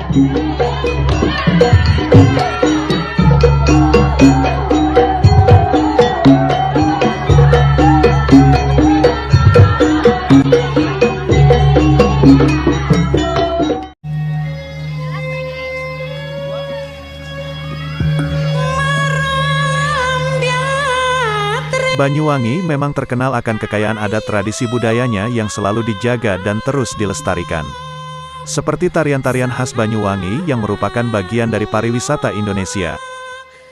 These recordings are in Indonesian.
Banyuwangi memang terkenal akan kekayaan adat tradisi budayanya yang selalu dijaga dan terus dilestarikan. Seperti tarian-tarian khas Banyuwangi yang merupakan bagian dari pariwisata Indonesia.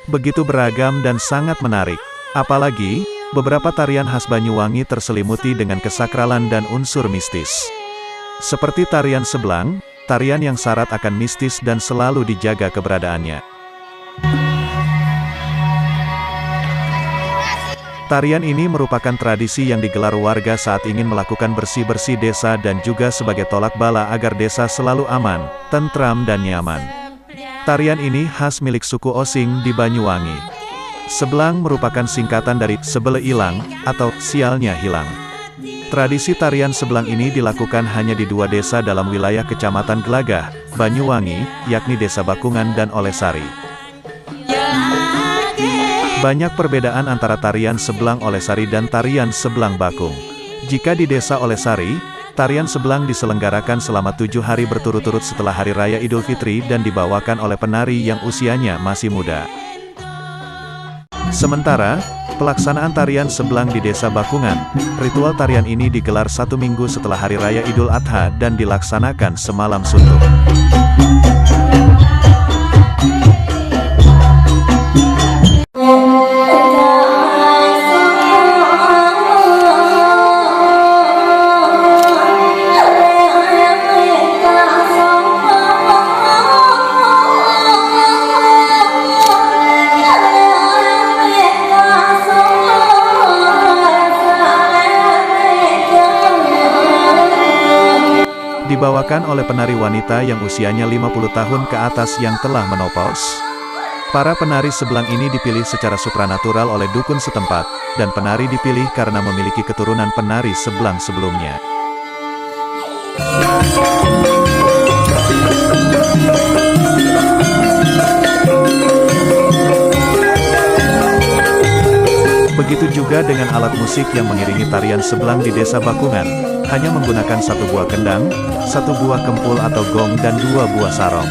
Begitu beragam dan sangat menarik. Apalagi, beberapa tarian khas Banyuwangi terselimuti dengan kesakralan dan unsur mistis. Seperti tarian Seblang, tarian yang syarat akan mistis dan selalu dijaga keberadaannya. Tarian ini merupakan tradisi yang digelar warga saat ingin melakukan bersih-bersih desa dan juga sebagai tolak bala agar desa selalu aman, tentram dan nyaman. Tarian ini khas milik suku Osing di Banyuwangi. Seblang merupakan singkatan dari sebele ilang atau sialnya hilang. Tradisi tarian Seblang ini dilakukan hanya di 2 desa dalam wilayah Kecamatan Gelagah, Banyuwangi, yakni Desa Bakungan dan Olesari. Banyak perbedaan antara tarian Seblang Olesari dan tarian Seblang Bakung. Jika di Desa Olesari, tarian Seblang diselenggarakan selama 7 hari berturut-turut setelah Hari Raya Idul Fitri dan dibawakan oleh penari yang usianya masih muda. Sementara, pelaksanaan tarian Seblang di Desa Bakungan, ritual tarian ini digelar 1 minggu setelah Hari Raya Idul Adha dan dilaksanakan semalam suntuk. Dibawakan oleh penari wanita yang usianya 50 tahun ke atas yang telah menopause. Para penari Seblang ini dipilih secara supranatural oleh dukun setempat, dan penari dipilih karena memiliki keturunan penari Seblang sebelumnya. Begitu juga dengan alat musik yang mengiringi tarian Seblang di Desa Bakungan, hanya menggunakan 1 buah kendang, 1 buah kempul atau gong dan 2 buah sarong.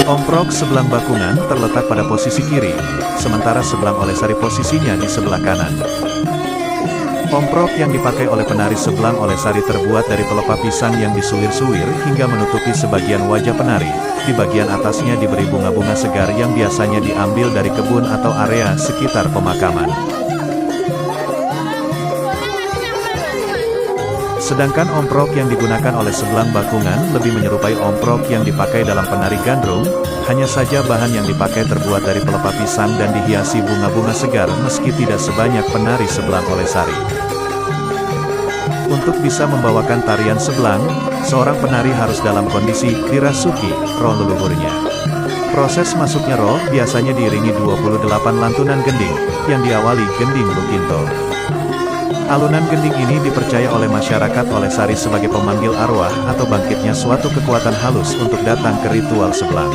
Omprok Seblang Bakungan terletak pada posisi kiri, sementara Seblang Olesari posisinya di sebelah kanan. Omprok yang dipakai oleh penari Seblang Olesari terbuat dari pelepah pisang yang disuwir-suwir hingga menutupi sebagian wajah penari. Di bagian atasnya diberi bunga-bunga segar yang biasanya diambil dari kebun atau area sekitar pemakaman. Sedangkan omprok yang digunakan oleh Seblang Bakungan lebih menyerupai omprok yang dipakai dalam penari gandrung, hanya saja bahan yang dipakai terbuat dari pelepah pisang dan dihiasi bunga-bunga segar meski tidak sebanyak penari Seblang Olesari. Untuk bisa membawakan tarian Seblang, seorang penari harus dalam kondisi dirasuki roh leluhurnya. Proses masuknya roh biasanya diiringi 28 lantunan gending, yang diawali gending lukinto. Alunan gending ini dipercaya oleh masyarakat Olesari sebagai pemanggil arwah atau bangkitnya suatu kekuatan halus untuk datang ke ritual Seblang.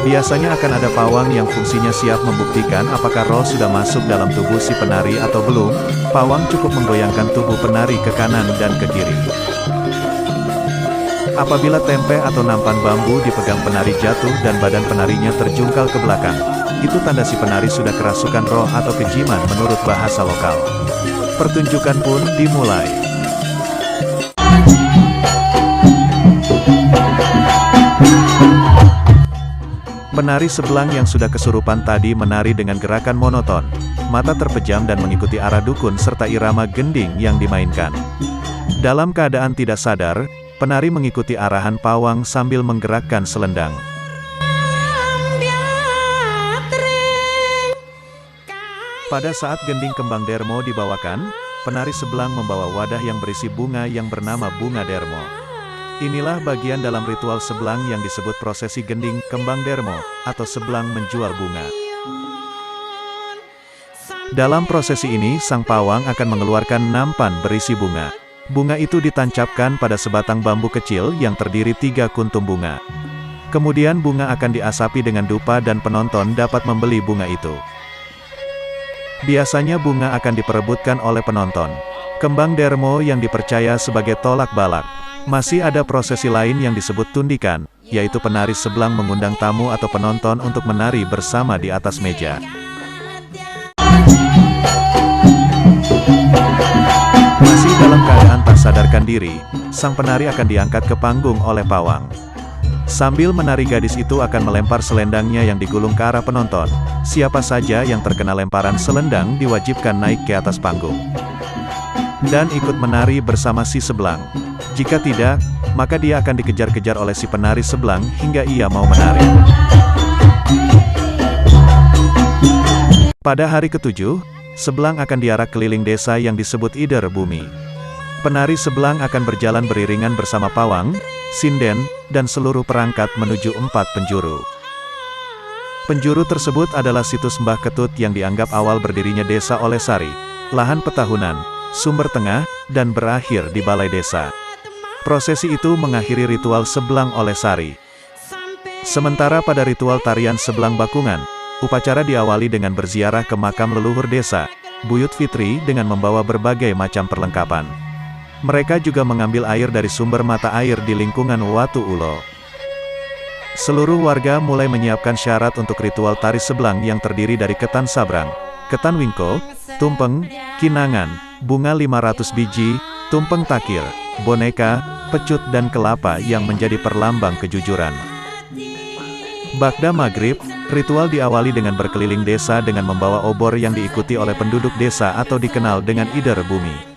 Biasanya akan ada pawang yang fungsinya siap membuktikan apakah roh sudah masuk dalam tubuh si penari atau belum. Pawang cukup menggoyangkan tubuh penari ke kanan dan ke kiri. Apabila tempe atau nampan bambu dipegang penari jatuh dan badan penarinya terjungkal ke belakang, itu tanda si penari sudah kerasukan roh atau kejiman menurut bahasa lokal. Pertunjukan pun dimulai. Penari Seblang yang sudah kesurupan tadi menari dengan gerakan monoton, mata terpejam dan mengikuti arah dukun serta irama gending yang dimainkan. Dalam keadaan tidak sadar, penari mengikuti arahan pawang sambil menggerakkan selendang. Pada saat gending kembang dermo dibawakan, penari Seblang membawa wadah yang berisi bunga yang bernama bunga dermo. Inilah bagian dalam ritual Seblang yang disebut prosesi gending kembang dermo, atau Seblang menjual bunga. Dalam prosesi ini sang pawang akan mengeluarkan nampan berisi bunga. Bunga itu ditancapkan pada sebatang bambu kecil yang terdiri 3 kuntum bunga. Kemudian bunga akan diasapi dengan dupa dan penonton dapat membeli bunga itu. Biasanya bunga akan diperebutkan oleh penonton. Kembang dermo yang dipercaya sebagai tolak balak. Masih ada prosesi lain yang disebut tundikan, yaitu penari sebelang mengundang tamu atau penonton untuk menari bersama di atas meja. Masih dalam keadaan tak sadarkan diri, sang penari akan diangkat ke panggung oleh pawang. Sambil menari gadis itu akan melempar selendangnya yang digulung ke arah penonton. Siapa saja yang terkena lemparan selendang diwajibkan naik ke atas panggung dan ikut menari bersama si sebelang. Jika tidak, maka dia akan dikejar-kejar oleh si penari sebelang hingga ia mau menari. Pada hari ke-7, sebelang akan diarak keliling desa yang disebut Ider Bumi. Penari sebelang akan berjalan beriringan bersama pawang, sinden, dan seluruh perangkat menuju 4 penjuru. Penjuru tersebut adalah situs Mbah Ketut yang dianggap awal berdirinya desa Olesari, lahan petahunan, sumber tengah, dan berakhir di balai desa. Prosesi itu mengakhiri ritual sebelang Olesari. Sementara pada ritual tarian sebelang bakungan, upacara diawali dengan berziarah ke makam leluhur desa, Buyut Fitri dengan membawa berbagai macam perlengkapan. Mereka juga mengambil air dari sumber mata air di lingkungan Watu Ulo. Seluruh warga mulai menyiapkan syarat untuk ritual tari sebelang yang terdiri dari ketan sabrang, ketan wingko, tumpeng, kinangan, bunga 500 biji, tumpeng takir, boneka, pecut dan kelapa yang menjadi perlambang kejujuran. Bakda maghrib, ritual diawali dengan berkeliling desa dengan membawa obor yang diikuti oleh penduduk desa atau dikenal dengan Ider Bumi.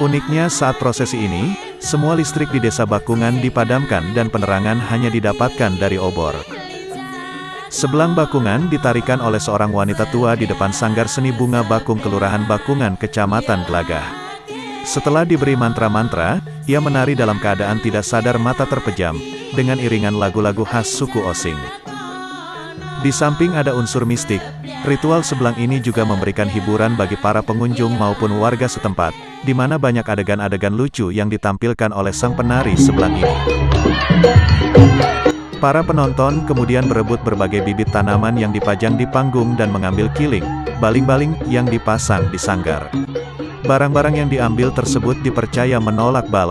Uniknya saat prosesi ini, semua listrik di desa Bakungan dipadamkan dan penerangan hanya didapatkan dari obor. Sebelang Bakungan ditarikan oleh seorang wanita tua di depan sanggar seni bunga Bakung Kelurahan Bakungan Kecamatan Gelagah. Setelah diberi mantra-mantra, ia menari dalam keadaan tidak sadar mata terpejam, dengan iringan lagu-lagu khas suku Osing. Di samping ada unsur mistik, ritual sebelang ini juga memberikan hiburan bagi para pengunjung maupun warga setempat, di mana banyak adegan-adegan lucu yang ditampilkan oleh sang penari sebelang ini. Para penonton kemudian berebut berbagai bibit tanaman yang dipajang di panggung dan mengambil kiling, baling-baling yang dipasang di sanggar. Barang-barang yang diambil tersebut dipercaya menolak bala.